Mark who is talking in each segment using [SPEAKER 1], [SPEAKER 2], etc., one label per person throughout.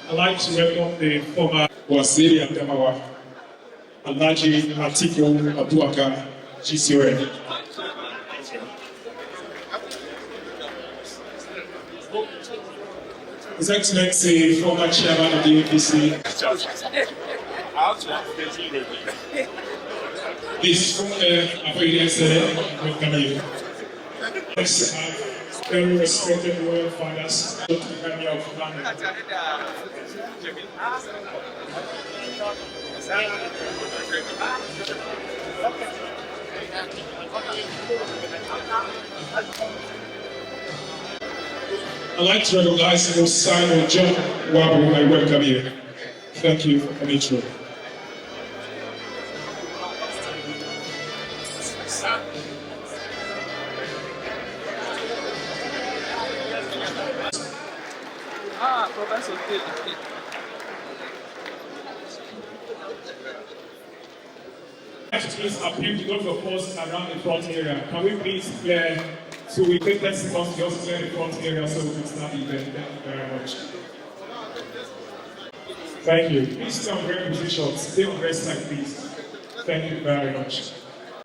[SPEAKER 1] I'd like to welcome the former Waziri Adamawa, Alhaji Atiku-Uduaghan, GCON. His Excellency, former Chairman of the APC. Please, welcome you. Let's have very respected royal fathers to the family of family. I'd like to recognize the sign of John Wabu. I welcome you. Thank you for coming through.
[SPEAKER 2] Professor.
[SPEAKER 1] Please appeal to those of us around the front area. Can we please clear, so we take 10 seconds to just clear the front area so we can start the event. Thank you very much. Thank you. Please stay on great positions. Stay on great side, please. Thank you very much.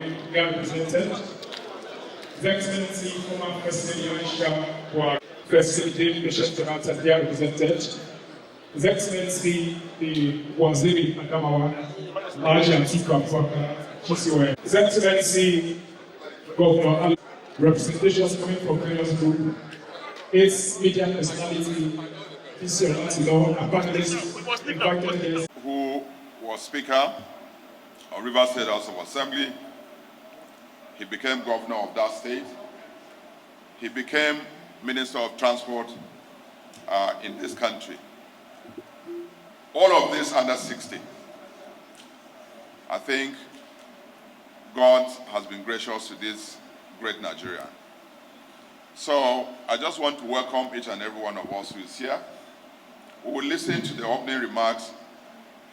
[SPEAKER 1] We are represented. His Excellency, former President Soyinka, facilitating the Celebrant, and they are represented. His Excellency, the Waziri Adamawa, Alhaji Atiku-Uduaghan, GCON. His Excellency, Governor, representations coming from various groups, its media personality,
[SPEAKER 3] who was Speaker of Rivers State House of Assembly. He became governor of that state. He became Minister of Transport in this country. All of this under 60. I think God has been gracious to this great Nigerian. So I just want to welcome each and every one of us who is here. We will listen to the opening remarks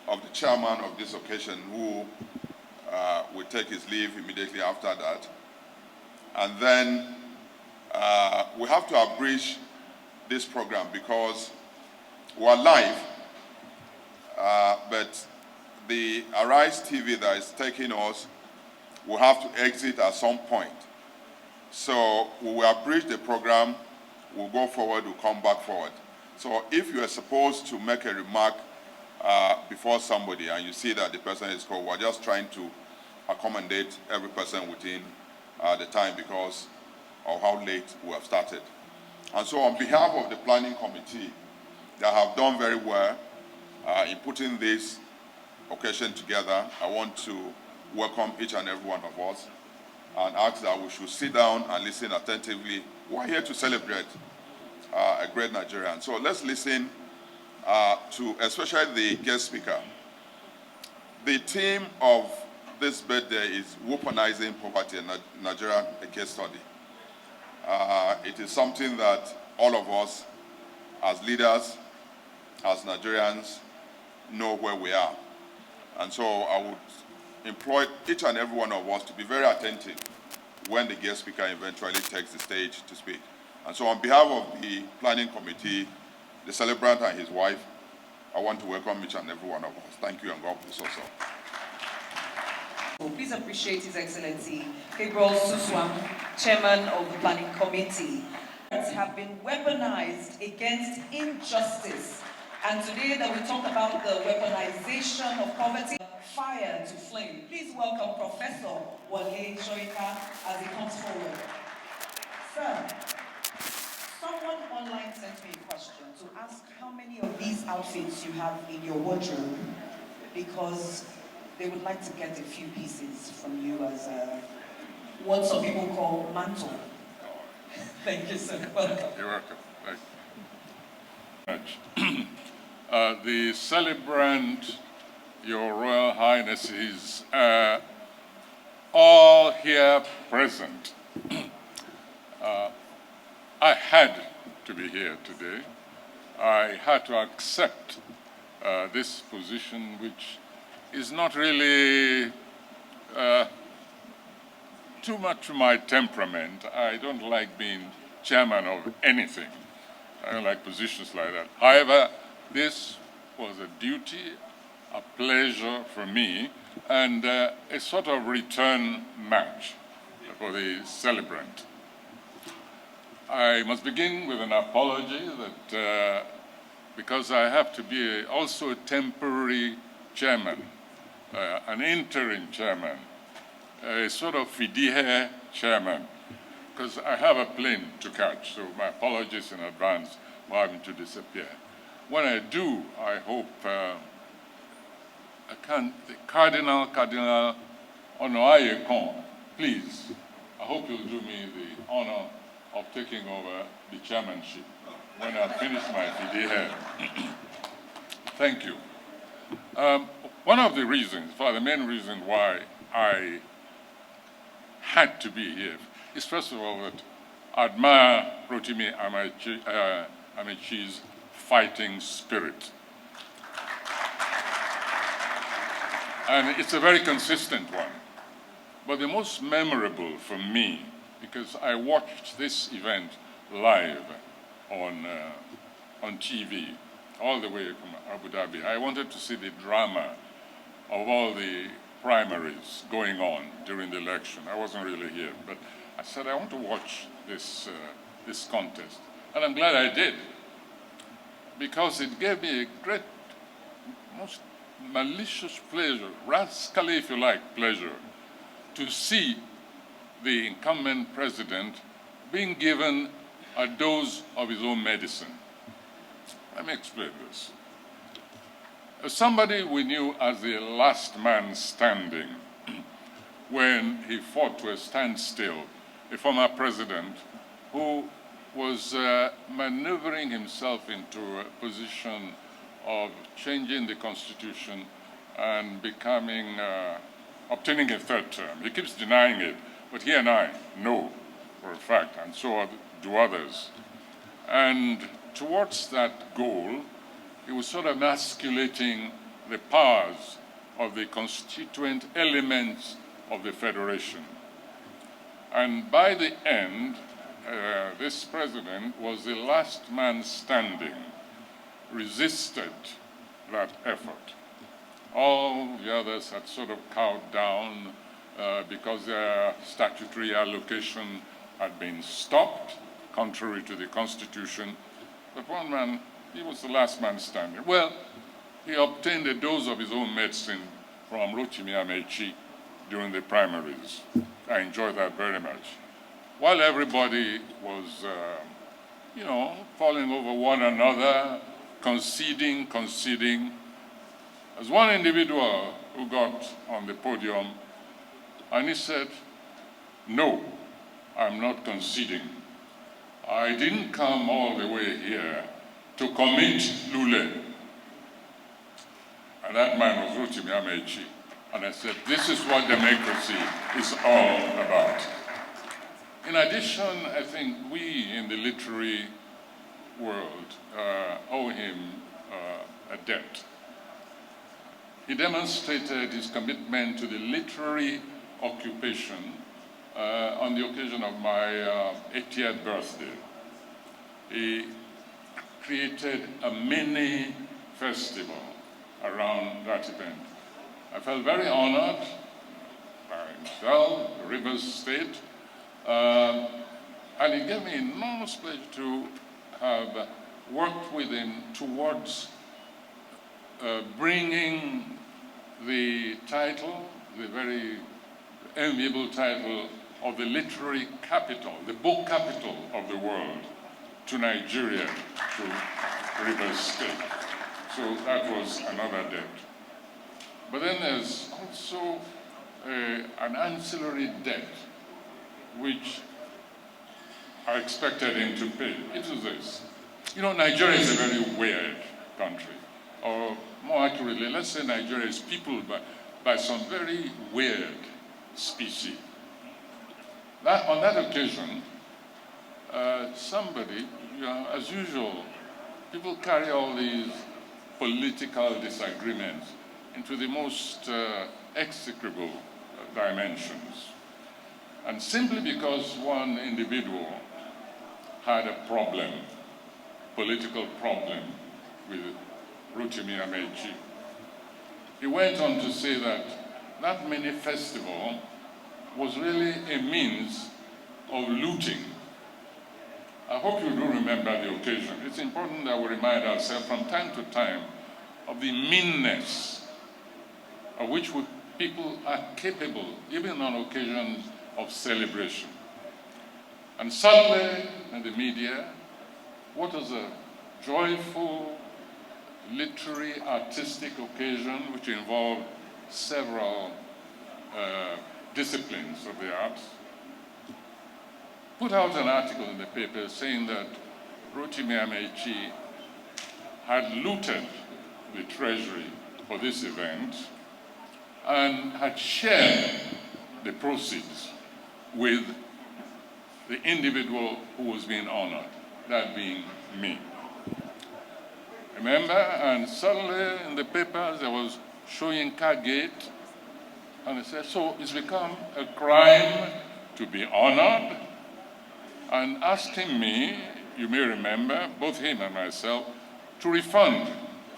[SPEAKER 3] of the chairman of this occasion, who will take his leave immediately after that. And then we have to abridge this program because we are live, but the Arise TV that is taking us will have to exit at some point. So we will abridge the program, we'll go forward, we'll come back forward. So if you are supposed to make a remark before somebody and you see that the person is called, we're just trying to accommodate every person within the time because of how late we have started. And so on behalf of the planning committee that have done very well in putting this occasion together, I want to welcome each and every one of us and ask that we should sit down and listen attentively. We're here to celebrate a great Nigerian. So let's listen to especially the guest speaker. The theme of this birthday is Weaponizing Poverty in Nigeria, a case study. It is something that all of us as leaders, as Nigerians, know where we are. And so I would employ each and every one of us to be very attentive when the guest speaker eventually takes the stage to speak. And so on behalf of the planning committee, the celebrant and his wife, I want to welcome each and every one of us. Thank you and God bless us all.
[SPEAKER 4] Please appreciate His Excellency Gabriel Suswam, Chairman of the Planning Committee. Have been weaponized against injustice. And today that we talk about the weaponization of poverty, fire to flame. Please welcome Professor Soyinka as he comes forward. Sir, someone online sent me a question to ask how many of these outfits you have in your wardrobe, because they would like to get a few pieces from you as what some people call mantle. Thank you, sir. Welcome.
[SPEAKER 5] You're welcome. Thank you. The celebrant, Your Royal Highnesses, all here present. I had to be here today. I had to accept this position, which is not really too much to my temperament. I don't like being chairman of anything. I don't like positions like that. However, this was a duty, a pleasure for me, and a sort of return match for the celebrant. I must begin with an apology that because I have to be also a temporary chairman, an interim chairman, a sort of fidihe chairman, because I have a plane to catch, so my apologies in advance for having to disappear. When I do, I hope the Cardinal Onoayekon, please, I hope you'll do me the honor of taking over the chairmanship when I finish my fidihe. Thank you. One of the reasons, the main reason why I had to be here is, first of all, that I admire Rotimi Amaechi's fighting spirit. And it's a very consistent one. But the most memorable for me, because I watched this event live on TV, all the way from Abu Dhabi. I wanted to see the drama of all the primaries going on during the election. I wasn't really here, but I said, I want to watch this contest. And I'm glad I did, because it gave me a great, most malicious pleasure, rascally, if you like, pleasure, to see the incumbent president being given a dose of his own medicine. Let me explain this. As somebody we knew as the last man standing when he fought to a standstill, a former president who was maneuvering himself into a position of changing the constitution and becoming, obtaining a third term. He keeps denying it, but he and I know for a fact, and so do others. And towards that goal, he was sort of emasculating the powers of the constituent elements of the federation. And by the end, this president was the last man standing, resisted that effort. All the others had sort of cowed down because their statutory allocation had been stopped, contrary to the Constitution. But one man, he was the last man standing. Well, he obtained a dose of his own medicine from Rotimi Amaechi during the primaries. I enjoyed that very much. While everybody was, falling over one another, conceding, there's one individual who got on the podium and he said, "No, I'm not conceding. I didn't come all the way here to commit Lule." And that man was Rotimi Amaechi. And I said, this is what democracy is all about. In addition, I think we in the literary world owe him a debt. He demonstrated his commitment to the literary occupation on the occasion of my 80th birthday. He created a mini festival around that event. I felt very honored by himself, Rivers State, and it gave me enormous pleasure to have worked with him towards bringing the title, the very enviable title of the literary capital, the book capital of the world, to Nigeria, to Rivers State. So that was another debt. But then there's also an ancillary debt which I expected him to pay. It was this. Nigeria is a very weird country. Or more accurately, let's say Nigeria is peopled by some very weird species. On that occasion, somebody, as usual, people carry all these political disagreements into the most execrable dimensions. And simply because one individual had a problem, political problem with Rotimi Amaechi. He went on to say that that mini festival was really a means of looting. I hope you do remember the occasion. It's important that we remind ourselves from time to time of the meanness of which people are capable, even on occasions of celebration. And suddenly, in the media, what is a joyful, literary, artistic occasion which involved several disciplines of the arts, put out an article in the paper saying that Rotimi Amaechi had looted the treasury for this event and had shared the proceeds with the individual who was being honored, that being me. Remember? And suddenly in the papers there was Soyinka gate, and it said, so it's become a crime to be honored, and asking me, you may remember, both him and myself, to refund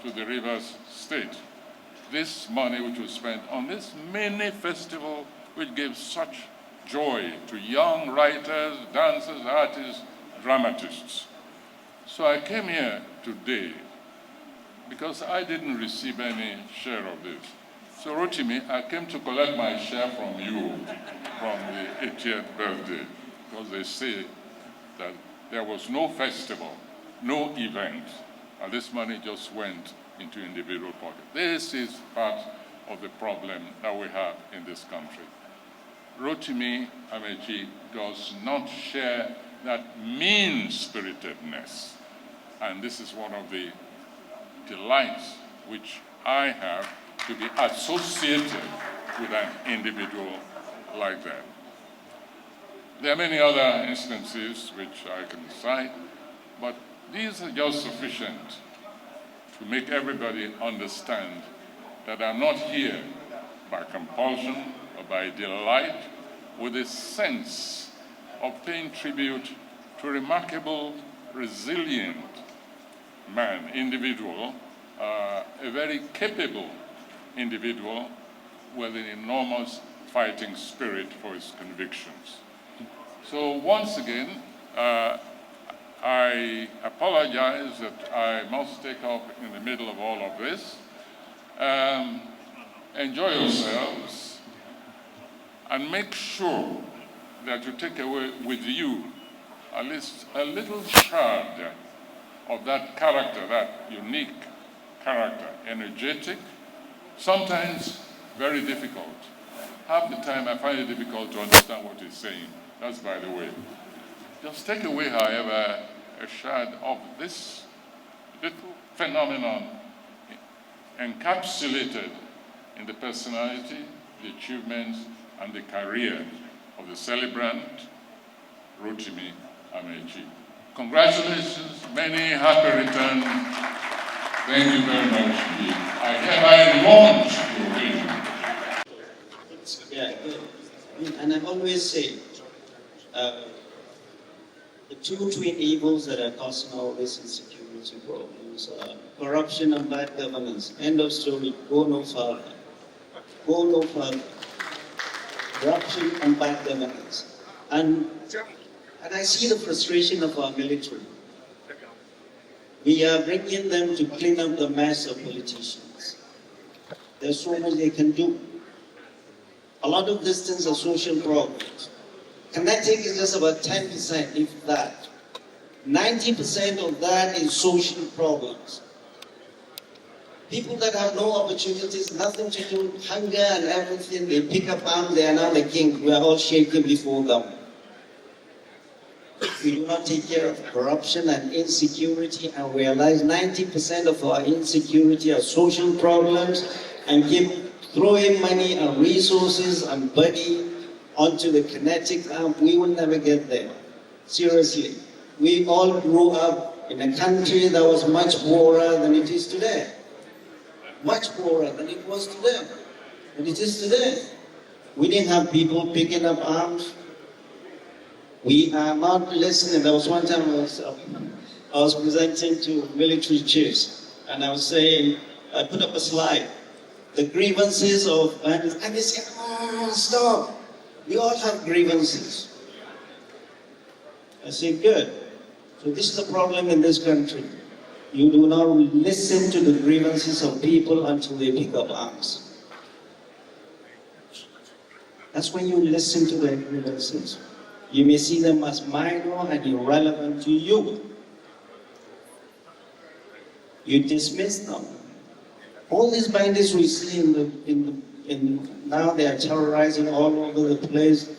[SPEAKER 5] to the Rivers State this money which was spent on this mini festival which gave such joy to young writers, dancers, artists, dramatists. So I came here today because I didn't receive any share of this. So Rotimi, I came to collect my share from you, from the 80th birthday, because they say that there was no festival, no event, and this money just went into individual pockets. This is part of the problem that we have in this country. Rotimi Amaechi does not share that mean-spiritedness, and this is one of the delights which I have to be associated with an individual like that. There are many other instances which I can cite, but these are just sufficient to make everybody understand that I'm not here by compulsion or by delight, with a sense of paying tribute to a remarkable, resilient man, individual, a very capable individual with an enormous fighting spirit for his convictions. So once again, I apologize that I must take up in the middle of all of this. Enjoy yourselves and make sure that you take away with you at least a little shard of that character, that unique character, energetic, sometimes very difficult. Half the time I find it difficult to understand what he's saying. That's by the way. Just take away, however, a shard of this little phenomenon encapsulated in the personality, the achievements, and the career of the celebrant, Rotimi Amaechi. Congratulations, many happy returns. Thank you very much indeed. I hereby launch the occasion.
[SPEAKER 6] Yeah, good. And I always say, the two twin evils that are causing all this insecurity problems are corruption and bad governance. End of story. Go no further. Go no further. Corruption and bad governance. And I see the frustration of our military. We are bringing them to clean up the mess of politicians. There's so much they can do. A lot of these things are social problems. Kinetic is just about 10%, if that. 90% of that is social problems. People that have no opportunities, nothing to do, hunger and everything, they pick up arms, they are now the king. We are all shaking before them. If we do not take care of corruption and insecurity and realize 90% of our insecurity are social problems and keep throwing money and resources and money onto the kinetic arm, we will never get there. Seriously. We all grew up in a country that was much poorer than it is today. Much poorer than it was today. And it is today. We didn't have people picking up arms. We are not listening. There was one time I was presenting to military chiefs, and I was saying, I put up a slide, the grievances of bandits, and they said, stop. We all have grievances. I said, good. So this is the problem in this country. You do not listen to the grievances of people until they pick up arms. That's when you listen to their grievances. You may see them as minor and irrelevant to you. You dismiss them. All these bandits we see now they are terrorizing all over the place.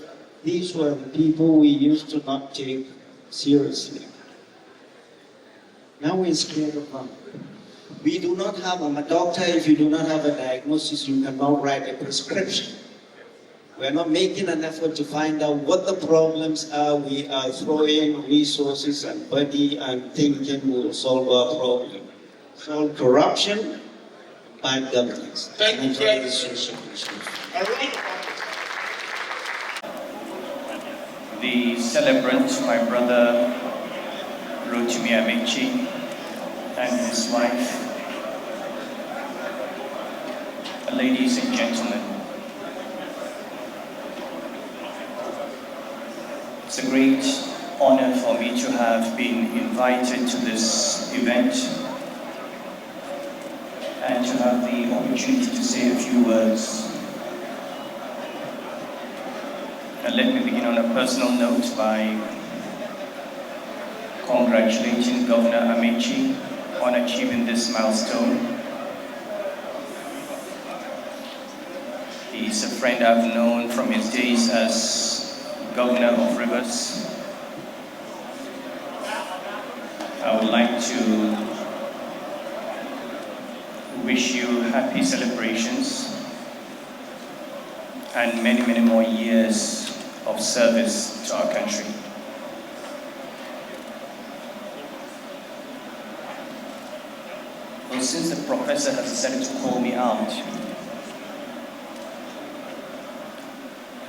[SPEAKER 6] These were the people we used to not take seriously. Now we're scared of them. We do not have, I'm a doctor, if you do not have a diagnosis, you cannot write a prescription. We're not making an effort to find out what the problems are. We are throwing resources and money and thinking will solve our problem. Solve corruption, bad governance.
[SPEAKER 1] Thank you very much.
[SPEAKER 2] The celebrant, my brother Rotimi Amaechi, and his wife, ladies and gentlemen. It's a great honor for me to have been invited to this event and to have the opportunity to say a few words. And let me begin on a personal note by congratulating Governor Amaechi on achieving this milestone. He's a friend I've known from his days as Governor of Rivers. I would like to wish you happy celebrations and many, many more years of service to our country. Well, since the professor has decided to call me out,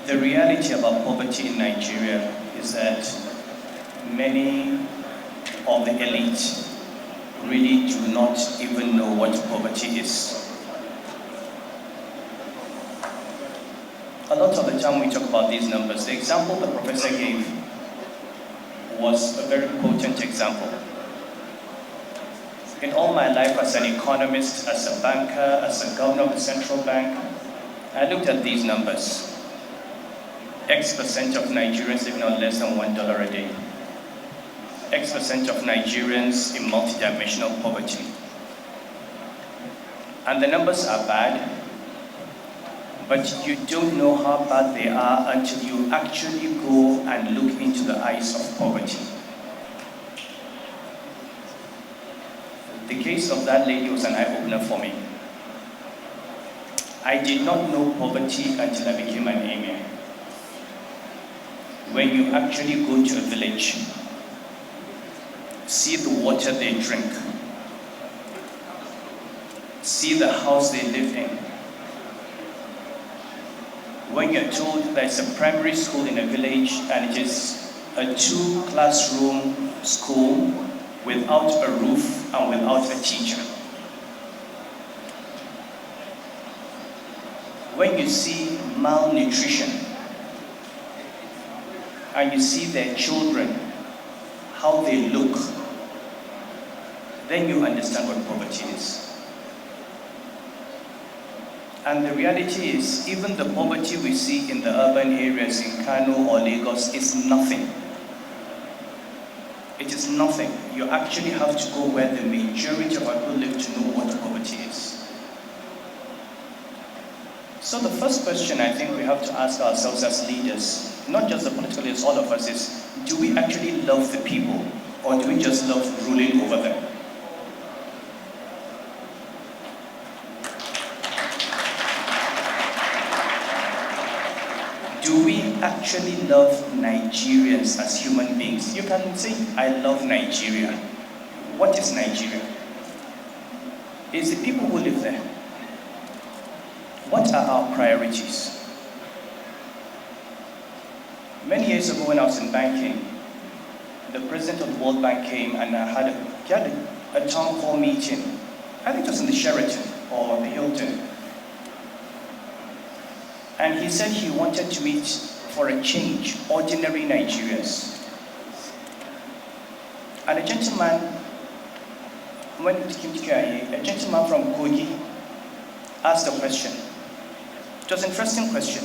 [SPEAKER 2] the reality about poverty in Nigeria is that many of the elite really do not even know what poverty is. A lot of the time we talk about these numbers. The example the professor gave was a very potent example. In all my life as an economist, as a banker, as a governor of the central bank, I looked at these numbers. X% of Nigerians living on less than $1 a day. X% of Nigerians in multidimensional poverty. And the numbers are bad, but you don't know how bad they are until you actually go and look into the eyes of poverty. The case of that lady was an eye-opener for me. I did not know poverty until I became an emir. When you actually go to a village, see the water they drink, see the house they live in. When you're told there's a primary school in a village and it is a 2-classroom school without a roof and without a teacher. When you see malnutrition and you see their children, how they look, then you understand what poverty is. And the reality is, even the poverty we see in the urban areas in Kano or Lagos is nothing. It is nothing. You actually have to go where the majority of our people live to know what poverty is. So the first question I think we have to ask ourselves as leaders, not just the political leaders, all of us, is, do we actually love the people, or do we just love ruling over them? Do we actually love Nigerians as human beings? You can say, I love Nigeria. What is Nigeria? It's the people who live there. What are our priorities? Many years ago when I was in banking, the president of the World Bank came and he had a town hall meeting. I think it was in the Sheraton or the Hilton. And he said he wanted to meet for a change ordinary Nigerians. And a gentleman, when it came to KIA, a gentleman from Kogi asked a question. It was an interesting question.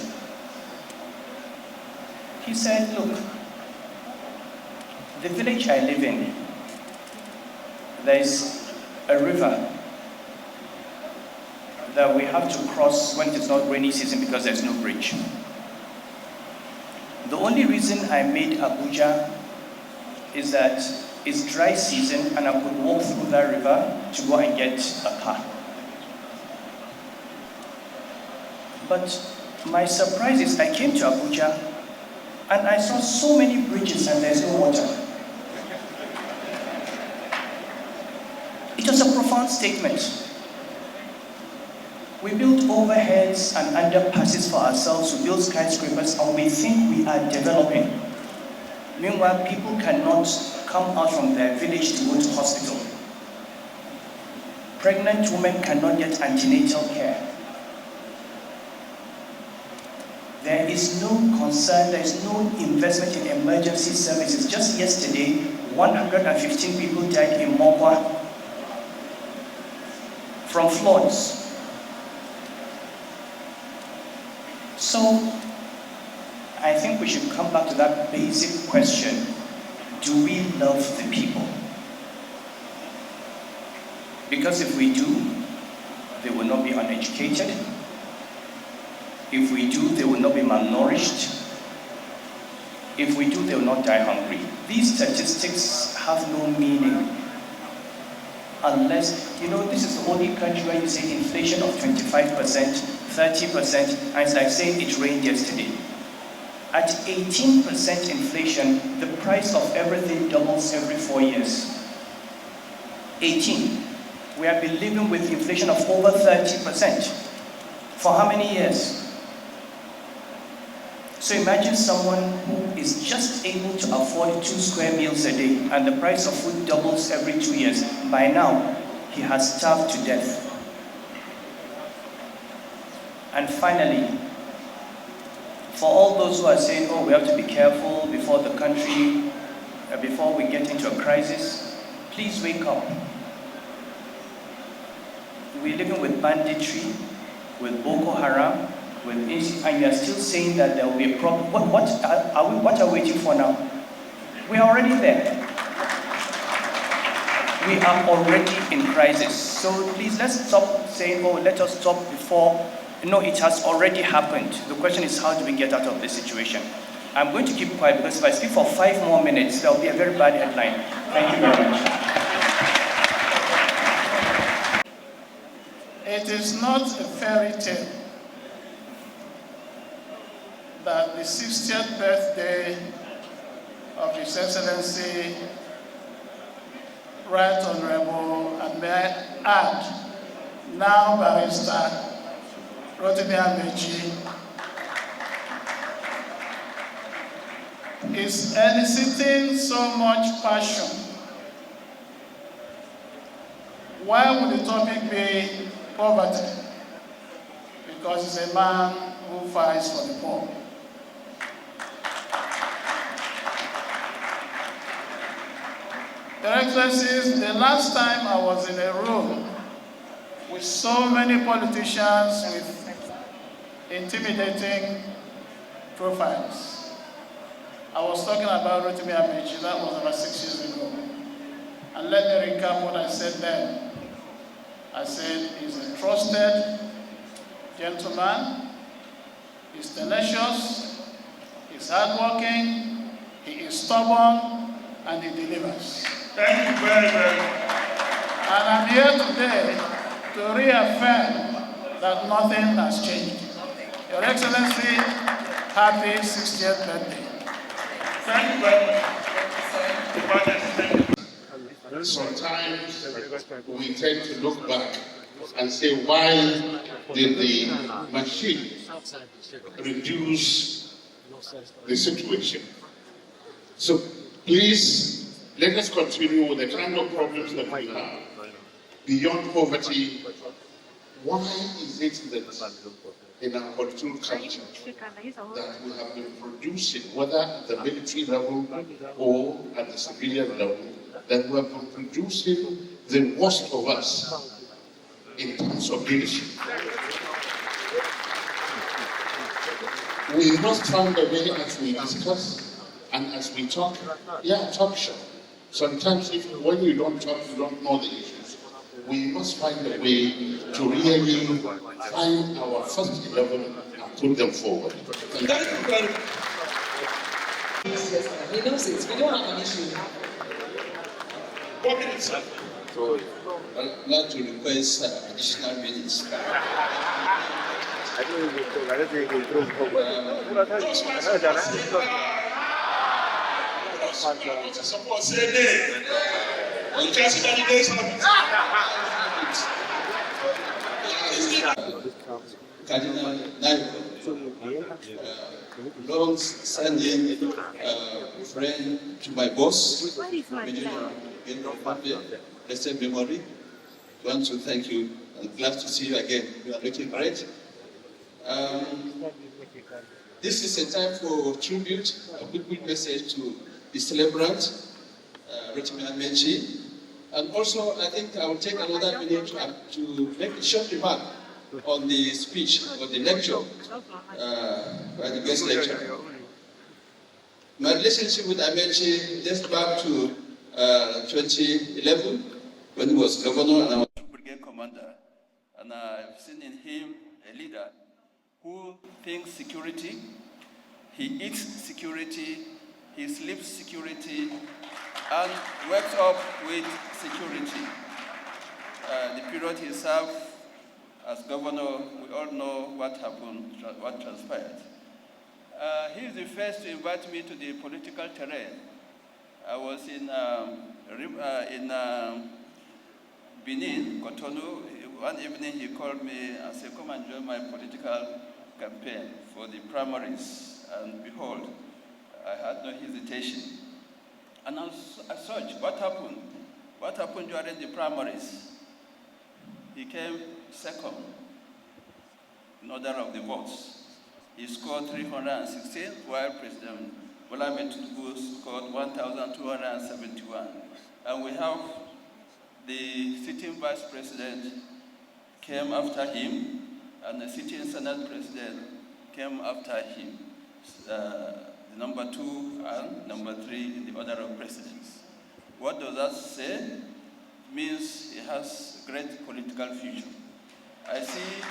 [SPEAKER 2] He said, look, the village I live in, there is a river that we have to cross when it's not rainy season because there's no bridge. The only reason I made Abuja is that it's dry season and I could walk through that river to go and get a car. But my surprise is I came to Abuja and I saw so many bridges and there's no water. It was a profound statement. We build overheads and underpasses for ourselves, we build skyscrapers, and we think we are developing. Meanwhile, people cannot come out from their village to go to hospital. Pregnant women cannot get antenatal care. There is no concern, there is no investment in emergency services. Just yesterday, 115 people died in Mokwa from floods. So, I think we should come back to that basic question. Do we love the people? Because if we do, they will not be uneducated. If we do, they will not be malnourished. If we do, they will not die hungry. These statistics have no meaning unless, this is the only country where you say inflation of 25%, 30%, and it's like saying it rained yesterday. At 18% inflation, the price of everything doubles every 4 years. 18. We have been living with inflation of over 30%. For how many years? So imagine someone who is just able to afford 2 square meals a day, and the price of food doubles every 2 years. By now, he has starved to death. And finally, for all those who are saying, we have to be careful before the country, before we get into a crisis, please wake up. We're living with banditry, with Boko Haram, and you are still saying that there will be a problem. What are we waiting for now? We are already there. We are already in crisis. So please, let's stop saying, let us stop before. No, it has already happened. The question is, how do we get out of this situation? I'm going to keep quiet because if I speak for 5 more minutes, there will be a very bad headline. Thank you very much.
[SPEAKER 7] It is not a fairy tale that the 60th birthday of His Excellency, Right Honorable, and may I add, now Barrister Rotimi Amaechi, is eliciting so much passion. Why would the topic be poverty? Because he's a man who fights for the poor. Your Excellencies, the last time I was in a room with so many politicians with intimidating profiles, I was talking about Rotimi Amaechi. That was about 6 years ago. And let me recap what I said then. I said he's a trusted gentleman, he's tenacious, he's hardworking, he is stubborn, and he delivers.
[SPEAKER 1] Thank you very much.
[SPEAKER 7] And I'm here today to reaffirm that nothing has changed. Your Excellency, happy 60th birthday.
[SPEAKER 1] Thank you very much.
[SPEAKER 8] Sometimes we tend to look back and say, why did the machine reduce the situation. So please, let us continue with the kind of problems that we have. Beyond poverty, why is it that in our political culture that we have been producing, whether at the military level or at the civilian level, that we have been producing the worst of us in terms of leadership? We must find a way as we discuss and as we talk, talk show. Sometimes when you don't talk, you don't know the issues. We must find a way to really find our first level and put them forward.
[SPEAKER 4] He knows it. We don't have an issue.
[SPEAKER 8] 4 minutes, sir.
[SPEAKER 9] I'd like to request additional minutes. Cardinal Naira, long-standing friend to my boss, blessed memory. I want to thank you and glad to see you again. You are looking great. This is a time for tribute, a good message to the Celebrant, Rotimi Amaechi. And also, I think I will take another minute to make a short remark on the speech or the lecture by the guest lecturer. My relationship with Amaechi dates back to 2011 when he was governor and I was brigade commander. And I've seen in him a leader who thinks security, he eats security, he sleeps security, and wakes up with security. The period he served as governor, we all know what happened, what transpired. He is the first to invite me to the political terrain. I was in Benin, Cotonou. One evening he called me and said, come and join my political campaign for the primaries. And behold, I had no hesitation. And as such, what happened? What happened during the primaries? He came second in order of the votes. He scored 316, while President Bola Ahmed Tinubu scored 1,271. And we have the sitting vice president came after him, and the sitting Senate president came after him. The number 2 and number 3 in the order of precedence. What does that say? It means he has a great political future. I see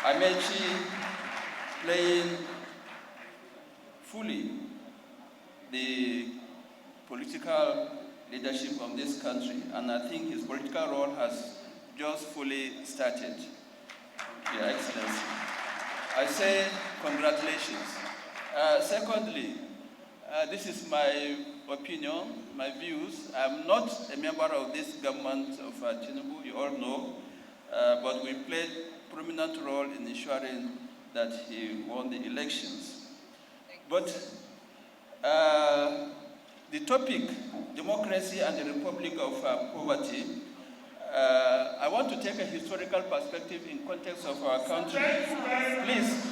[SPEAKER 9] Amaechi playing fully the political leadership of this country, and I think his political role has just fully started. Your Excellency, I say congratulations. Secondly, this is my opinion, my views. I'm not a member of this government of Tinubu, you all know, but we played a prominent role in ensuring that he won the elections. But the topic, democracy and the Republic of Poverty, I want to take a historical perspective in context of our country. Please,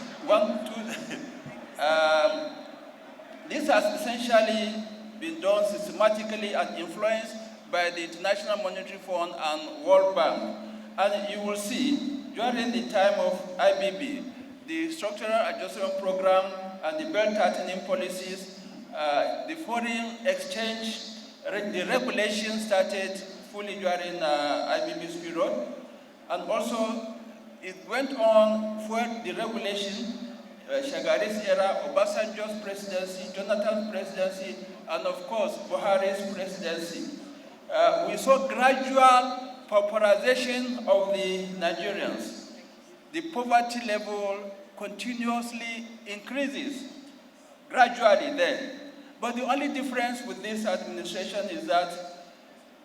[SPEAKER 9] this has essentially been done systematically and influenced by the International Monetary Fund and World Bank. And you will see, during the time of IBB, the Structural Adjustment Program and the Belt Tightening policies, the foreign exchange, the regulations started fully during IBB's period. And also, it went on for the regulation, Shagari's era, Obasanjo's presidency, Jonathan's presidency, and of course, Buhari's presidency. We saw gradual pauperization of the Nigerians. The poverty level continuously increases, gradually then. But the only difference with this administration is that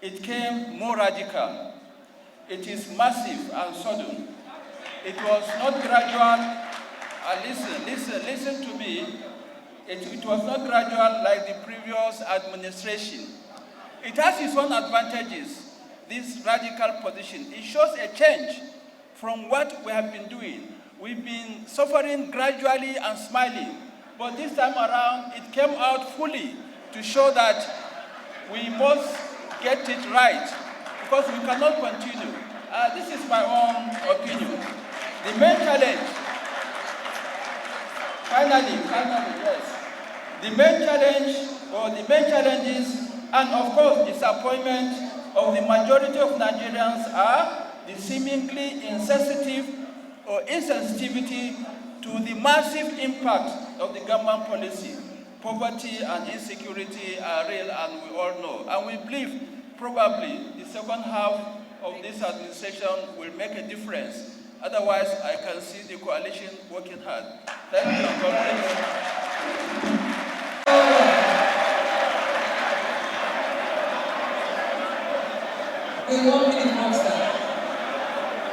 [SPEAKER 9] it came more radical. It is massive and sudden. It was not gradual, listen to me. It was not gradual like the previous administration. It has its own advantages, this radical position. It shows a change from what we have been doing. We've been suffering gradually and smiling, but this time around it came out fully to show that we must get it right because we cannot continue. This is my own opinion. The main challenge, finally, yes. The main challenge or the main challenges and of course disappointment of the majority of Nigerians are the seemingly insensitive or insensitivity to the massive impact of the government policy. Poverty and insecurity are real and we all know. And we believe probably the second half of this administration will make a difference. Otherwise, I can see the coalition working hard. Thank you and God bless you.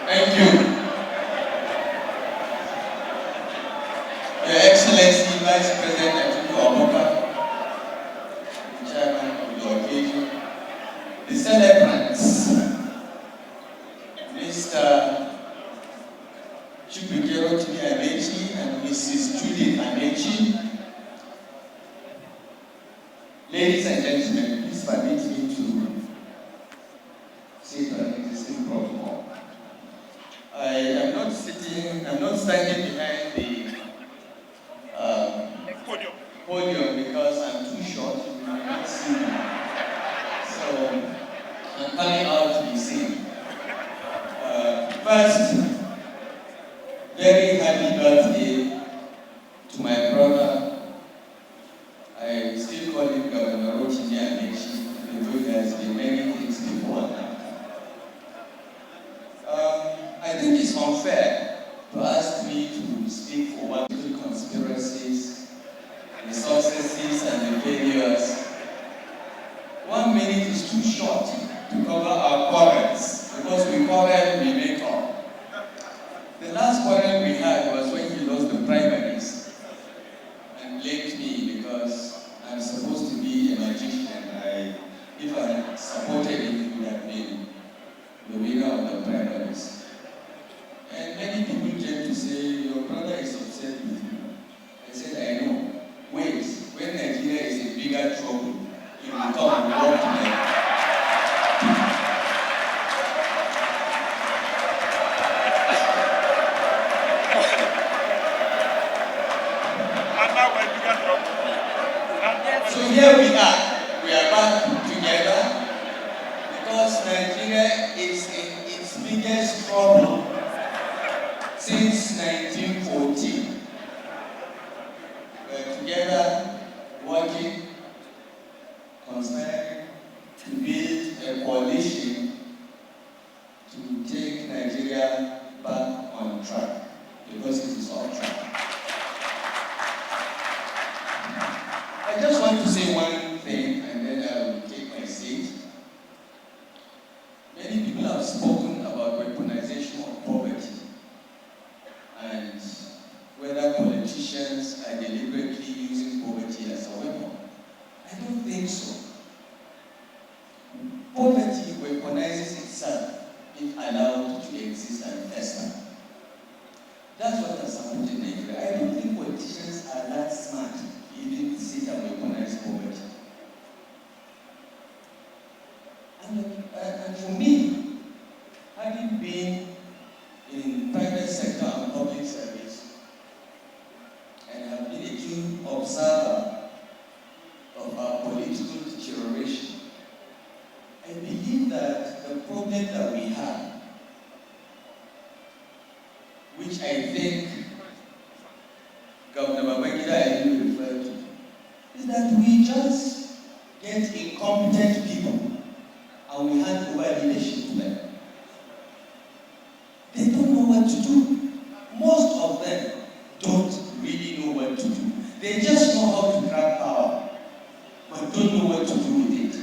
[SPEAKER 10] Thank you. Your Excellency Vice President Atiku, Chairman of the occasion, the celebrants, Mr. Governor Rotimi Amaechi and Mrs. Judith Amaechi. Ladies and gentlemen, please permit me to say the existing protocol. I'm not standing behind the podium because I'm too short, you may not see me. So I'm coming out to be seen. First, very happy birthday to my brother. I still call him Governor Rotimi Amaechi, although he has been many things before now. I think it's unfair to ask me to speak for one of the conspiracies, the successes and the failures. 1 minute is too short to cover our quarrels, because we quarrel, we make up. The last quarrel we had was when he lost the primaries and blamed me because I'm supposed to be a magician. If I had supported him, he would have been the winner of the primaries. And many people tend to say, your brother is upset with you. I said, I know. Wait, when Nigeria is in bigger trouble, he will come and walk together. So here we are back together because Nigeria is in its biggest trouble since 1914. We're together, working, conspiring to build a coalition to take Nigeria back on track, because it is off track. I just want to say one thing and then I will take my seat. Many people have spoken about weaponization of poverty and whether politicians are deliberately using poverty as a weapon. I don't think so. Poverty weaponizes itself if allowed to exist and fester. That's what has happened in Nigeria. I don't think politicians are that smart even to sit and weaponize poverty. And for me, having been in private sector and public service, and have been a keen observer of our political deterioration, I believe that the problem that we have, which I think Governor Amaechi referred to, is that we just get incompetent people and we hand over leadership to them. They don't know what to do. Most of them don't really know what to do. They just know how to grab power, but don't know what to do with it.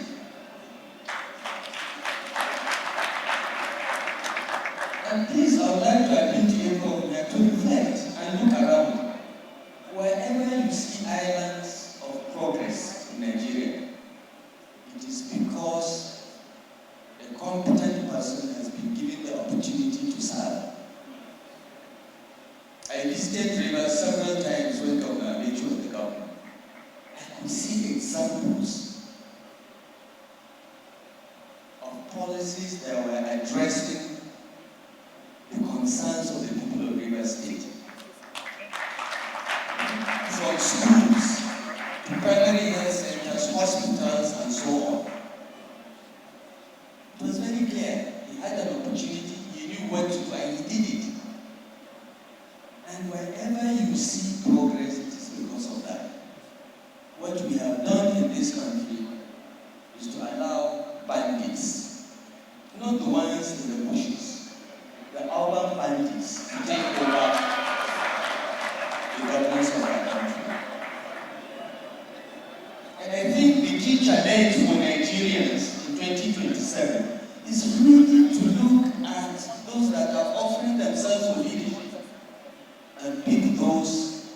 [SPEAKER 10] And please, I would like to appeal to everyone here to reflect and look around. is because a competent person has been given the opportunity to serve. I visited Rivers several times when Governor Amaechi was the governor. I could see examples of policies that were addressing the concerns of the people of Rivers State. From schools to primary health centers, hospitals, and so on. It was very clear. He had an opportunity, he knew what to do, and he did it. And wherever you see progress, it is because of that. What we have done in this country is to allow bandits, not the ones in the bushes, the urban bandits, to take over the governance of our country. And I think the key challenge for Nigerians in 2027 is really to look at those that are offering themselves for leadership and pick those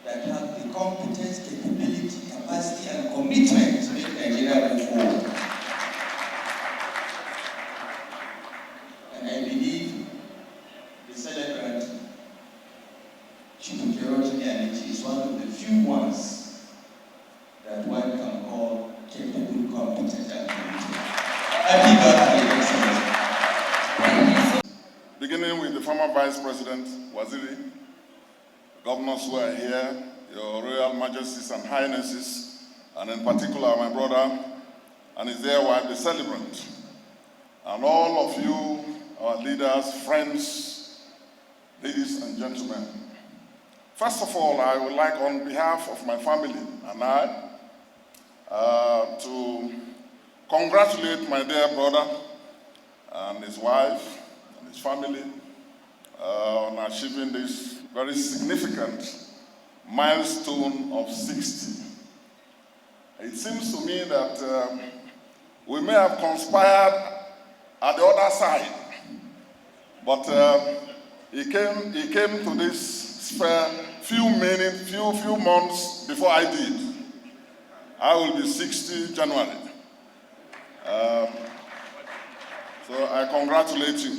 [SPEAKER 10] that have the competence, capability, capacity, and commitment to make Nigeria move forward. And I believe the Celebrant, Chief Rotimi Amaechi, is one of the few ones that one can call capable, competent, and committed. Happy birthday, Excellency.
[SPEAKER 3] Beginning with the former Vice President, Waziri, governors who are here, your Royal Majesties and Highnesses, and in particular my brother and his dear wife, the Celebrant, and all of you, our leaders, friends, ladies and gentlemen. First of all, I would like, on behalf of my family and I, to congratulate my dear brother and his wife and his family on achieving this very significant milestone of 60. It seems to me that we may have conspired at the other side, but he came to this sphere few months before I did. I will be 60 January. So I congratulate you.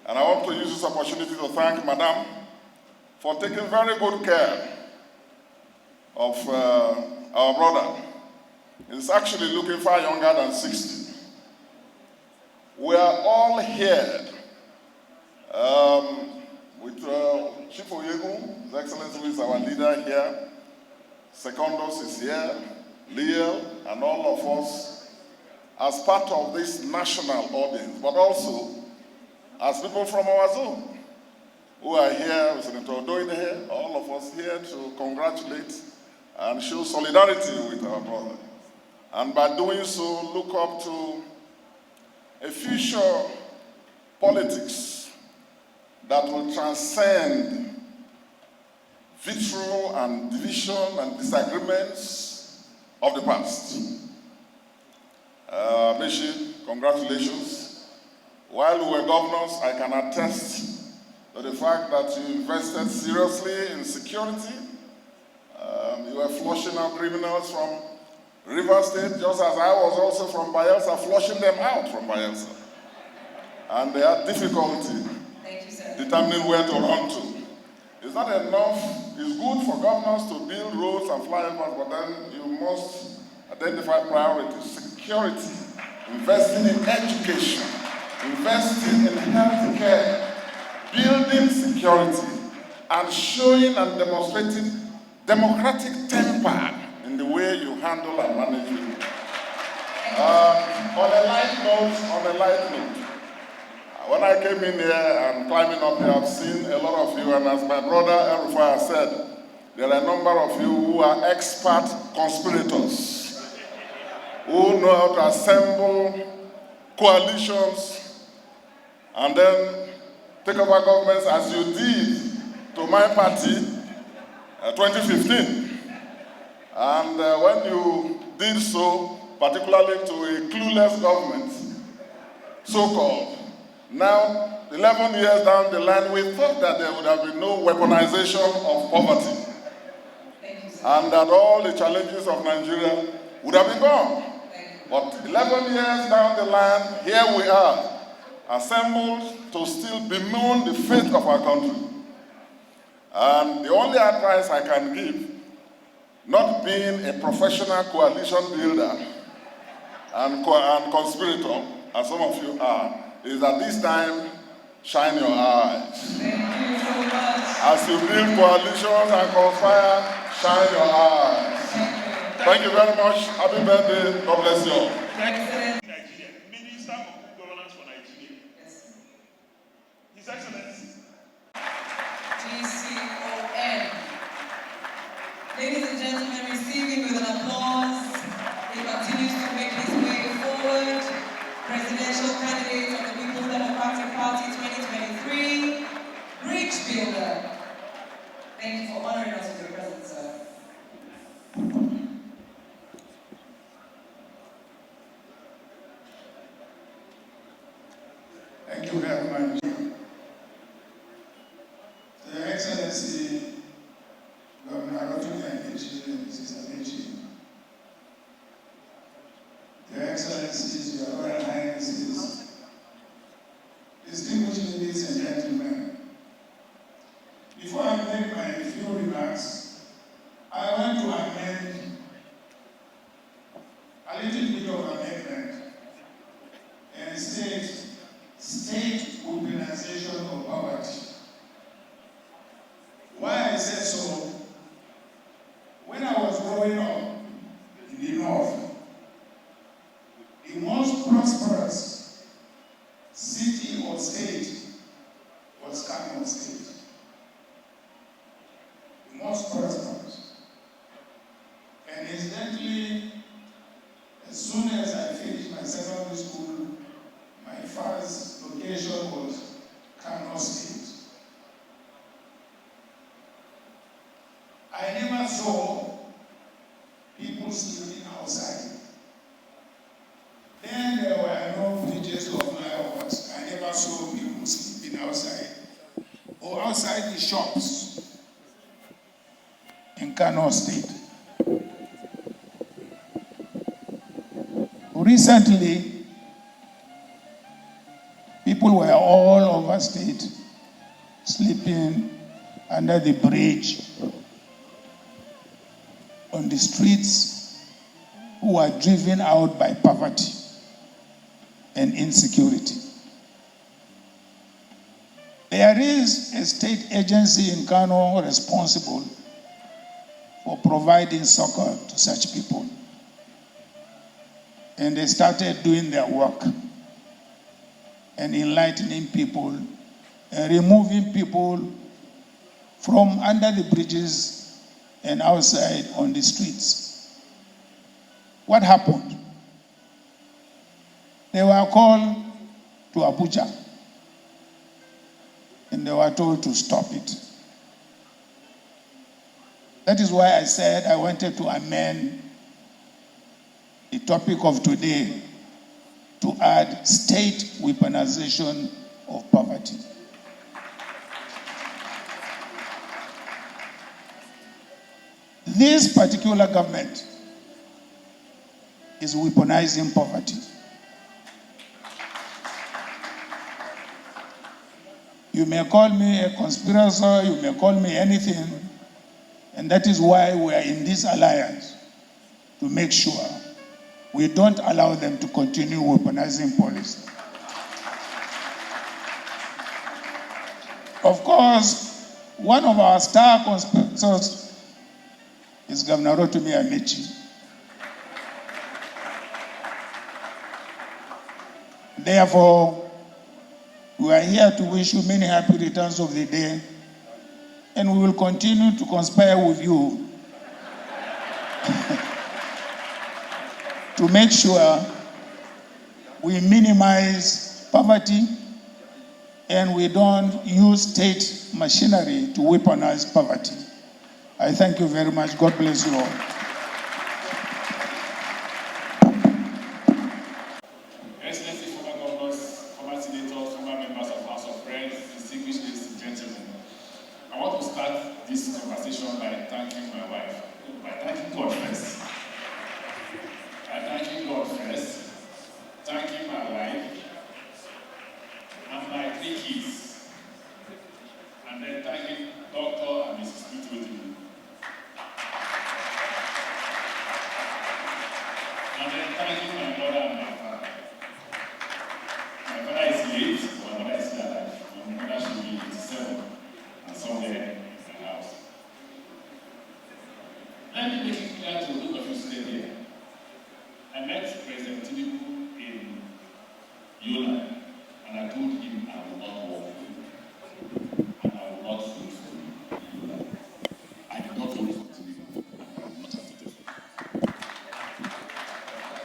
[SPEAKER 3] And I want to use this opportunity to thank Madam for taking very good care of our brother. He's actually looking far younger than 60. We are all here with Chief Oyegu, His Excellency, who is our leader here. Secondus is here, Leo, and all of us as part of this national audience, but also as people from our zone who are here, Senator Odoide here, all of us here to congratulate and show solidarity with our brother. And by doing so, look up to a future politics that will transcend vitriol and division and disagreements of the past. Amaechi, congratulations. While we were governors, I can attest to the fact that you invested seriously in security. You were flushing out criminals from Rivers State, just as I was also from Bayelsa, flushing them out from Bayelsa. And they had difficulty determining where to run to. It's not enough, it's good for governors to build roads and flyovers, but then you must identify priorities. Security, investing in education, investing in health care, building security, and showing and demonstrating democratic temper in the way you handle and manage it. On a light note, when I came in here and climbing up here, I've seen a lot of you, and as my brother El Rufai has said, there are a number of you who are expert conspirators, who know how to assemble coalitions and then take over governments as you did to my party 2015. And when you did so, particularly to a clueless government, so-called, now, 11 years down the line, we thought that there would have been no weaponization of poverty. And that all the challenges of Nigeria would have been gone. But 11 years down the line, here we are, assembled to still bemoan the fate of our country. And the only advice I can give, not being a professional coalition builder and conspirator, as some of you are, is that this time, shine your eyes.
[SPEAKER 4] Thank you so much.
[SPEAKER 3] As you build coalitions and conspire, shine your eyes. Thank you very much. Happy birthday. God bless you all.
[SPEAKER 4] Excellent.
[SPEAKER 1] Nigeria, Minister of Good Governance for Nigeria.
[SPEAKER 4] Yes.
[SPEAKER 1] His Excellency.
[SPEAKER 4] GCON. Ladies and gentlemen, receiving with an applause, he continues to make his way forward. Presidential candidate of the People's Democratic Party 2023, Bridge Builder. Thank you for honoring us with your presence, sir.
[SPEAKER 11] Thank you very much. Your Excellency, Governor Rotimi Amaechi and Mrs. Amaechi, Your Excellencies, Your Royal Highnesses, distinguished ladies and gentlemen, before I make my few remarks, I want to amend a little bit of amendment and state weaponization of poverty. Why I said so, when I was growing up in the north, the most prosperous city or state was Kano State. The most prosperous. And incidentally, as soon as I finished my secondary school, my first location was Kano State. I never saw people sleeping outside. Then there were no bridges of Naira. I never saw people sleeping outside or outside the shops in Kano State. Recently, people were all over state sleeping under the bridge, on the streets, who are driven out by poverty and insecurity. There is a state agency in Kano responsible for providing succor to such people. And they started doing their work and enlightening people and removing people from under the bridges and outside on the streets. What happened? They were called to Abuja and they were told to stop it. That is why I said I wanted to amend the topic of today to add state weaponization of poverty. This particular government is weaponizing poverty. You may call me a conspirator, you may call me anything, and that is why we are in this alliance, to make sure we don't allow them to continue weaponizing policy. Of course, one of our star conspirators is Governor Rotimi Amaechi. Therefore, we are here to wish you many happy returns of the day, and we will continue to conspire with you to make sure we minimize poverty and we don't use state machinery to weaponize poverty. I thank you very much. God bless you all.
[SPEAKER 1] Excellency, former governors, former senators, former members of House of Reps, distinguished ladies and gentlemen, I want to start this conversation by thanking my wife, by thanking God first. By thanking God first
[SPEAKER 12] mother and my father. My father is late, but my mother is still alive. My mother should be 87 and somewhere in the house. Let me make it clear to those of you sitting here. I met President Atiku in Yola, and I told him I will not work for him. And I will not vote for him in Yola. I did not vote for Atiku.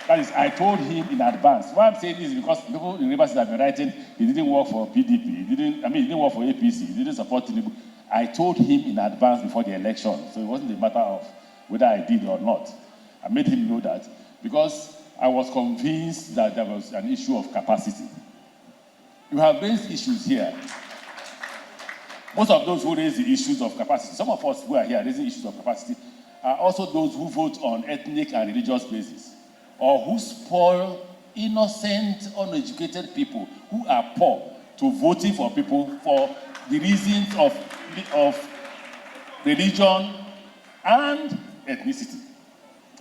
[SPEAKER 12] That is, I told him in advance. Why I'm saying this is because people in Rivers have been writing he didn't work for PDP, he didn't work for APC, he didn't support Tinubu. I told him in advance before the election, so it wasn't a matter of whether I did or not. I made him know that because I was convinced that there was an issue of capacity. You have raised issues here. Most of those who raise the issues of capacity, some of us who are here raising issues of capacity, are also those who vote on ethnic and religious basis, or who spoil innocent, uneducated people who are poor to voting for people for the reasons of religion and ethnicity.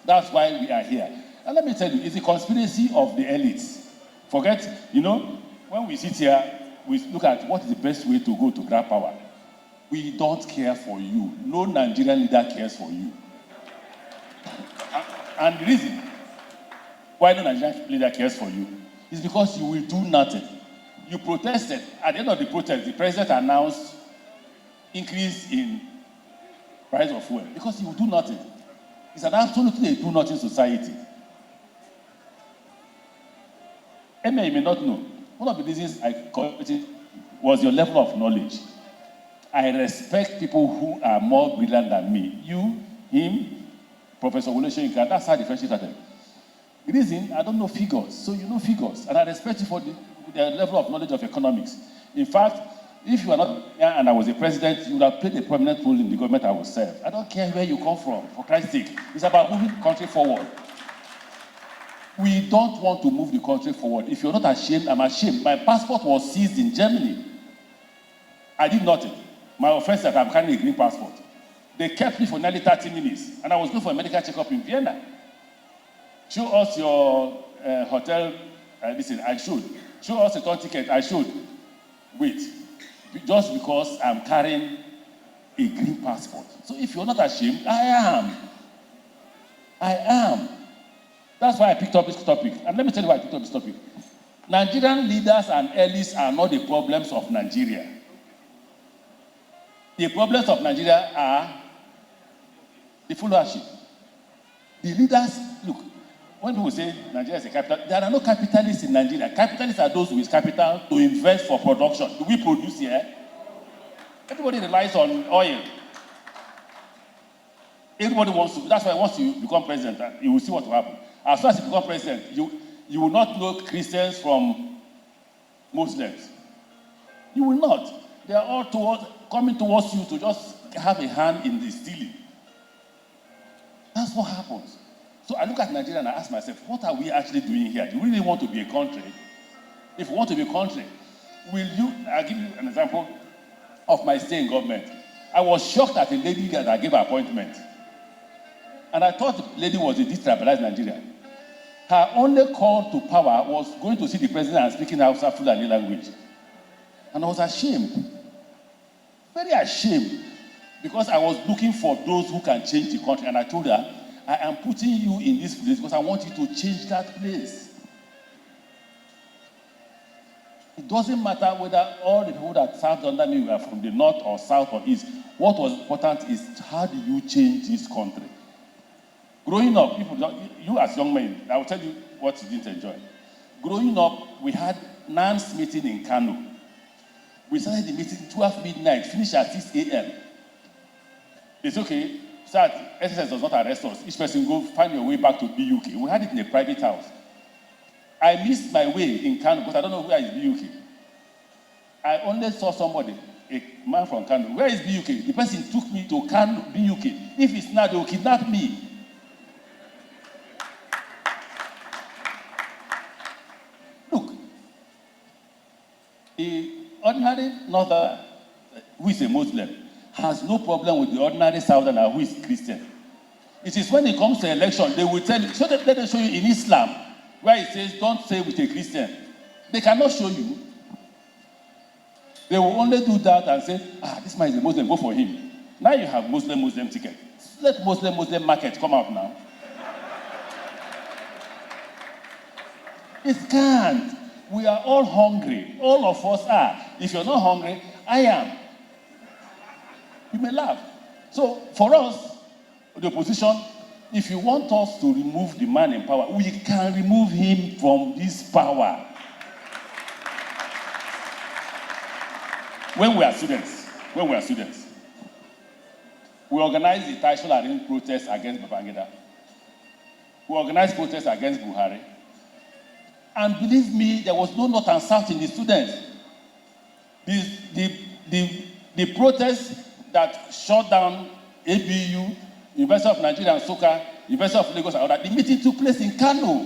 [SPEAKER 12] That's why we are here. And let me tell you, it's a conspiracy of the elites. Forget, when we sit here, we look at what is the best way to go to grab power. We don't care for you. No Nigerian leader cares for you. And the reason why no Nigerian leader cares for you is because you will do nothing. You protested. At the end of the protest, the president announced increase in price of fuel because you will do nothing. It's an absolutely do-nothing society. Emma, you may not know, one of the reasons I called it was your level of knowledge. I respect people who are more brilliant than me. You, him, Professor Soyinka, that's how the friendship started. The reason, I don't know figures, so you know figures, and I respect you for the level of knowledge of economics. In fact, if you are not here and I was a president, you would have played a prominent role in the government I will serve. I don't care where you come from, for Christ's sake. It's about moving the country forward. We don't want to move the country forward. If you're not ashamed, I'm ashamed. My passport was seized in Germany. I did nothing. My offense is that I'm carrying a green passport. They kept me for nearly 30 minutes, and I was going for a medical checkup in Vienna. Show us your hotel. Listen, I should. Show us a tour ticket. I should. Wait. Just because I'm carrying a green passport. So if you're not ashamed, I am. I am. That's why I picked up this topic. And let me tell you why I picked up this topic. Nigerian leaders and elites are not the problems of Nigeria. The problems of Nigeria are the followership. The leaders, look, when people say Nigeria is a capital, there are no capitalists in Nigeria. Capitalists are those with capital to invest for production. Do we produce here? Everybody relies on oil. Everybody wants to, that's why once you become president, you will see what will happen. As soon as you become president, you will not know Christians from Muslims. You will not. They are all coming towards you to just have a hand in the stealing. That's what happens. So I look at Nigeria and I ask myself, what are we actually doing here? Do we really want to be a country? If we want to be a country, I'll give you an example of my stay in government. I was shocked at a lady that I gave an appointment. And I thought the lady was a destabilized Nigeria. Her only call to power was going to see the president and speaking Hausa Fulani language. And I was ashamed. Very ashamed. Because I was looking for those who can change the country. And I told her, I am putting you in this place because I want you to change that place. It doesn't matter whether all the people that served under me were from the north or south or east. What was important is how do you change this country? Growing up, you as young men, I will tell you what you didn't enjoy. Growing up, we had NANS meeting in Kano. We started the meeting 12 midnight, finished at 6 a.m. It's okay. Start, SSS does not arrest us. Each person go find your way back to BUK. We had it in a private house. I missed my way in Kano because I don't know where is BUK. I only saw somebody, a man from Kano. Where is BUK? The person took me to Kano, BUK. If it's not, they will kidnap me. Look, the ordinary northerner who is a Muslim has no problem with the ordinary southerner who is Christian. It is when it comes to election, they will tell you, let them show you in Islam, where it says, don't say with a Christian. They cannot show you. They will only do that and say, this man is a Muslim, go for him. Now you have Muslim ticket. Let Muslim market come out now. It can't. We are all hungry. All of us are. If you're not hungry, I am. You may laugh. So for us, the opposition, if you want us to remove the man in power, we can remove him from this power. When we are students, we organized the Taisho Larin protest against Babangida. We organized protests against Buhari. And believe me, there was no north and south in the students. The protests that shut down ABU, University of Nigeria and Soka, University of Lagos and all that, the meeting took place in Kano.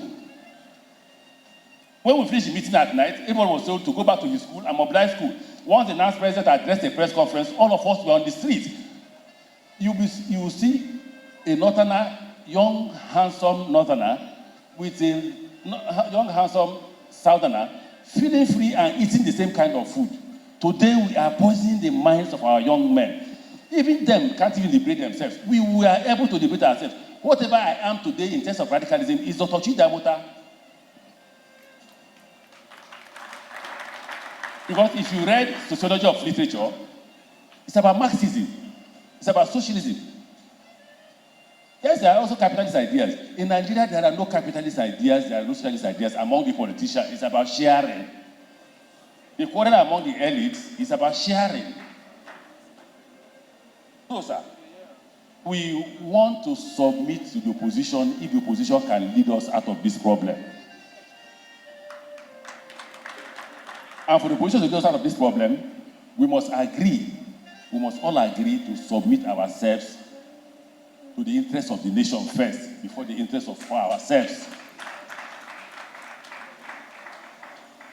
[SPEAKER 12] When we finished the meeting at night, everyone was told to go back to his school and mobilize school. Once the NAS president addressed a press conference, all of us were on the streets. You will see a northerner, young, handsome northerner, with a young, handsome southerner, feeling free and eating the same kind of food. Today, we are poisoning the minds of our young men. Even them can't even liberate themselves. We were able to liberate ourselves. Whatever I am today in terms of radicalism is Dr. Chidamota. Because if you read sociology of literature, it's about Marxism. It's about socialism. Yes, there are also capitalist ideas. In Nigeria, there are no capitalist ideas, there are no socialist ideas among the politicians. It's about sharing. The quarrel among the elites is about sharing. No, sir. We want to submit to the opposition if the opposition can lead us out of this problem. And for the opposition to lead us out of this problem, we must all agree to submit ourselves to the interests of the nation first, before the interests of ourselves.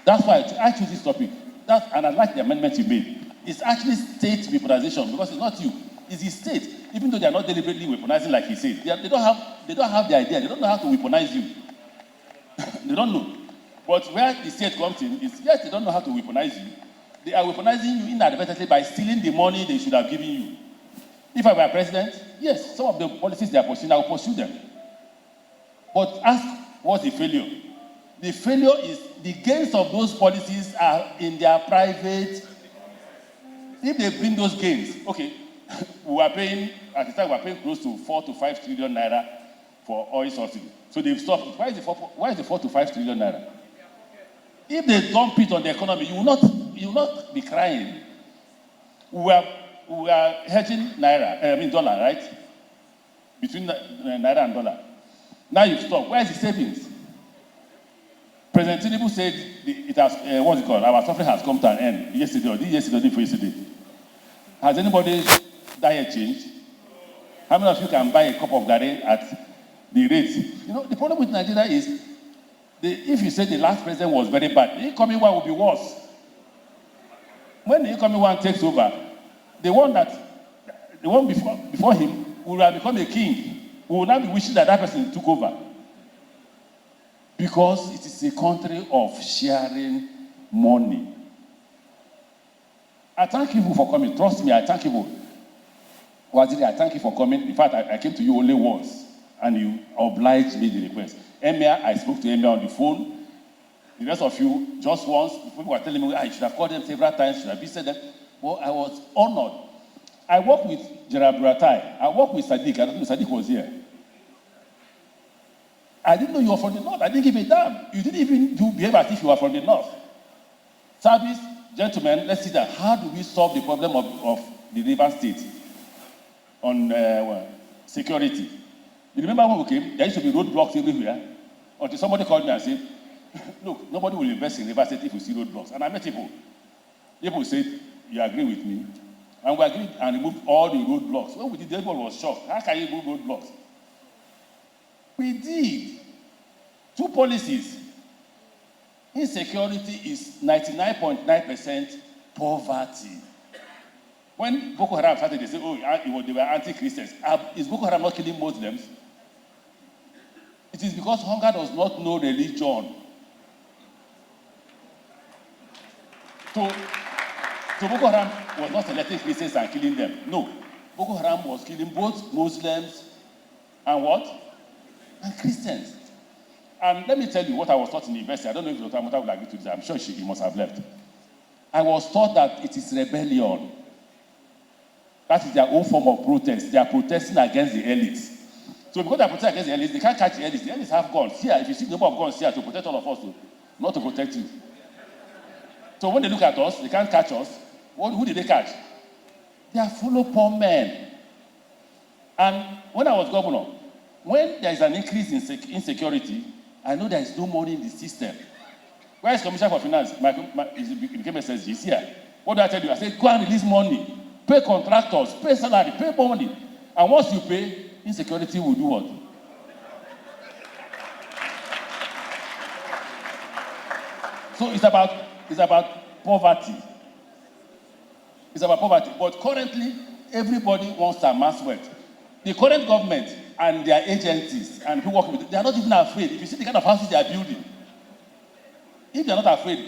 [SPEAKER 12] That's why I choose this topic. And I like the amendment you made. It's actually state weaponization, because it's not you, it's the state. Even though they are not deliberately weaponizing like he said, they don't have the idea, they don't know how to weaponize you. They don't know. But where the state comes in is, yes, they don't know how to weaponize you. They are weaponizing you inadvertently by stealing the money they should have given you. If I were president, yes, some of the policies they are pursuing, I will pursue them. But ask, what's the failure? The failure is the gains of those policies are in their private. If they bring those gains, okay, we are paying, at the time we are paying close to 4 to 5 trillion naira for oil subsidy. So they've stopped it. Why is the 4 to 5 trillion naira? If they dump it on the economy, you will not be crying. We are hedging dollar, right? Between naira and dollar. Now you've stopped. Where is the savings? President Tinubu said it has, what's it called? Our suffering has come to an end yesterday, or before yesterday. Has anybody's diet changed? How many of you can buy a cup of garri at the rate? You know, the problem with Nigeria is, if you say the last president was very bad, the incoming one will be worse. When the incoming one takes over, the one before him will have become a king. We will not be wishing that person took over. Because it is a country of sharing money. I thank you for coming. Trust me, I thank you. Waziri, I thank you for coming. In fact, I came to you only once, and you obliged me the request. Emir, I spoke to Emir on the phone. The rest of you, just once, people were telling me, I should have called them several times, should have visited them. Well, I was honored. I worked with Gerard Buratai. I worked with Sadiq. I don't know if Sadiq was here. I didn't know you were from the north. I didn't give a damn. You didn't even behave as if you were from the north. Service, gentlemen, let's see that. How do we solve the problem of the River State on security? You remember when we came, there used to be roadblocks everywhere, until somebody called me and said, look, nobody will invest in River State if we see roadblocks. And I met people. People said, you agree with me? And we agreed and removed all the roadblocks. When we did, everyone was shocked. How can you remove roadblocks? We did. 2 policies. Insecurity is 99.9% poverty. When Boko Haram started, they said, oh, they were anti-Christians. Is Boko Haram not killing Muslims? It is because hunger does not know religion. So Boko Haram was not selecting Christians and killing them. No. Boko Haram was killing both Muslims and what? And Christians. And let me tell you what I was taught in the university. I don't know if Dr. Amota would agree to this. I'm sure he must have left. I was taught that it is rebellion. That is their own form of protest. They are protesting against the elites. So because they are protesting against the elites, they can't catch the elites. The elites have guns. Here, if you see the number of guns here to protect all of us, not to protect you. So when they look at us, they can't catch us. Who did they catch? They are full of poor men. And when I was governor, when there is an increase in insecurity, I know there is no money in the system. Where is Commissioner for Finance? It became SSG. He's here. What do I tell you? I said, go and release money. Pay contractors, pay salary, pay money. And once you pay, insecurity will do what? So it's about poverty. It's about poverty. But currently, everybody wants to amass wealth. The current government and their agencies and who work with it, they are not even afraid. If you see the kind of houses they are building, if they are not afraid,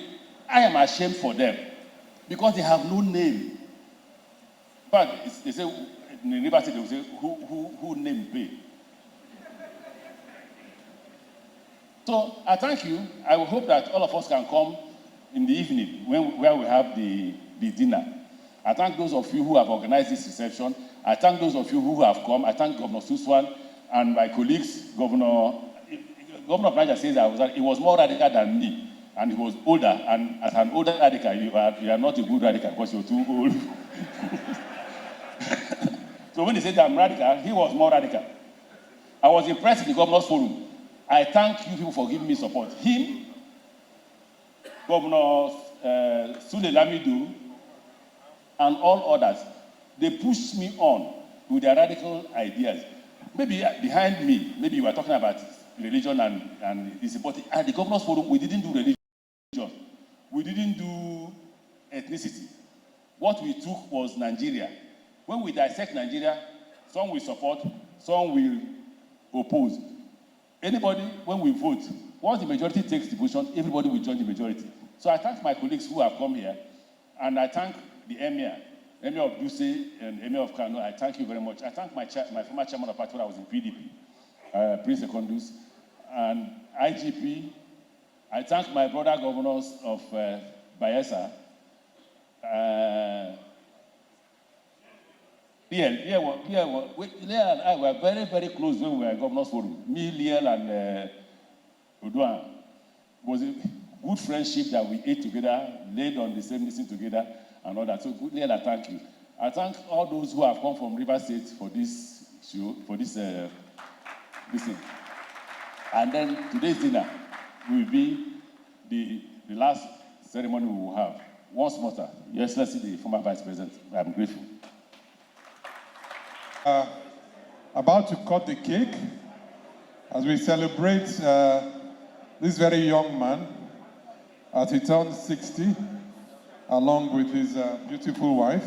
[SPEAKER 12] I am ashamed for them because they have no name. But they say in the university, they will say, who name pay? So I thank you. I will hope that all of us can come in the evening where we have the dinner. I thank those of you who have organized this reception. I thank those of you who have come. I thank Governor Suswan and my colleagues. Governor of Niger says he was more radical than me, and he was older. And as an older radical, you are not a good radical because you're too old. So when he said I'm radical, he was more radical. I was impressed in the Governor's Forum. I thank you people for giving me support. Him, Governor Sule Lamido, and all others, they pushed me on with their radical ideas. Maybe behind me, maybe you were talking about religion and this, but at the Governor's Forum, we didn't do religion. We didn't do ethnicity. What we took was Nigeria. When we dissect Nigeria, some will support, some will oppose. Anybody, when we vote, once the majority takes the position, everybody will join the majority. So I thank my colleagues who have come here, and I thank the Emir of Duse and Emir of Kano. I thank you very much. I thank my former chairman of party when I was in PDP, Prince Secondus, and IGP. I thank my brother governors of Bayelsa. Liel and I were very, very close when we were in Governor's Forum. Me, Liel, and Uduaghan. It was a good friendship that we ate together, laid on the same listen together, and all that. So, Liel, I thank you. I thank all those who have come from River State for this show, for this listen. And then today's dinner will be the last ceremony we will have. Once more, sir, Your Excellency, the former Vice President, I'm grateful.
[SPEAKER 13] About to cut the cake as we celebrate this very young man as he turned 60 along with his beautiful wife.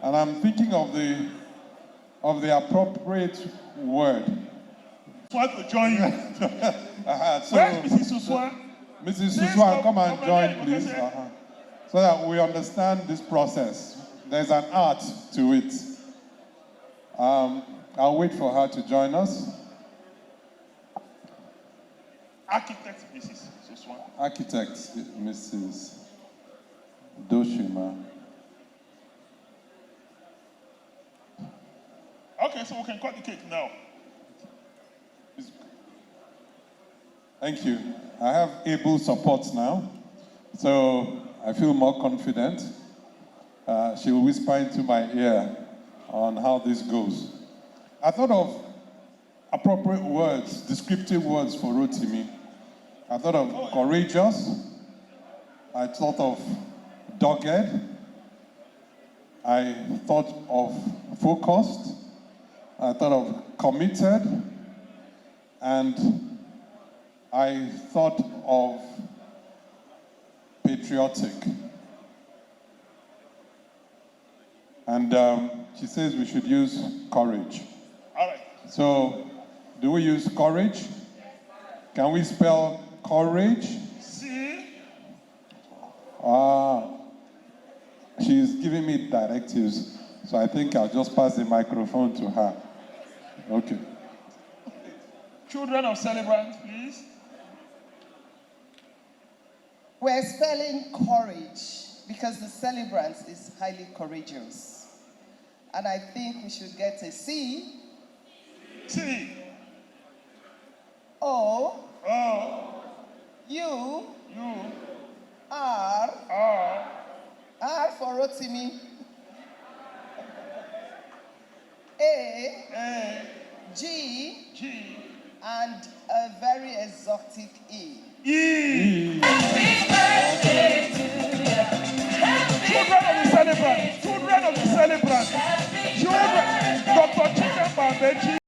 [SPEAKER 13] And I'm thinking of the appropriate word.
[SPEAKER 14] Want to join you.
[SPEAKER 13] Where's Mrs. Suswan? Mrs. Suswan, come and join, please. So that we understand this process. There's an art to it. I'll wait for her to join us.
[SPEAKER 14] Architect Mrs. Suswan.
[SPEAKER 13] Architect Mrs. Doshima.
[SPEAKER 14] Okay, so we can cut the cake now.
[SPEAKER 13] Thank you. I have able support now, so I feel more confident. She will whisper into my ear on how this goes. I thought of appropriate words, descriptive words for Rotimi. I thought of courageous. I thought of dogged. I thought of focused. I thought of committed. And I thought of patriotic. And she says we should use courage.
[SPEAKER 14] All right.
[SPEAKER 13] So, do we use courage? Can we spell courage?
[SPEAKER 14] C.
[SPEAKER 13] She's giving me directives, so I think I'll just pass the microphone to her. Okay.
[SPEAKER 14] Children of Celebrant, please.
[SPEAKER 15] We're spelling courage because the Celebrant is highly courageous. And I think we should get a C.
[SPEAKER 14] T.
[SPEAKER 15] O.
[SPEAKER 14] O.
[SPEAKER 15] U.
[SPEAKER 14] U.
[SPEAKER 15] R.
[SPEAKER 14] R.
[SPEAKER 15] R for Rotimi. A.
[SPEAKER 14] A.
[SPEAKER 15] G.
[SPEAKER 14] G.
[SPEAKER 15] And a very exotic E.
[SPEAKER 14] E. Children of the Celebrant. Children of the Celebrant. Children. Dr. Amaechi.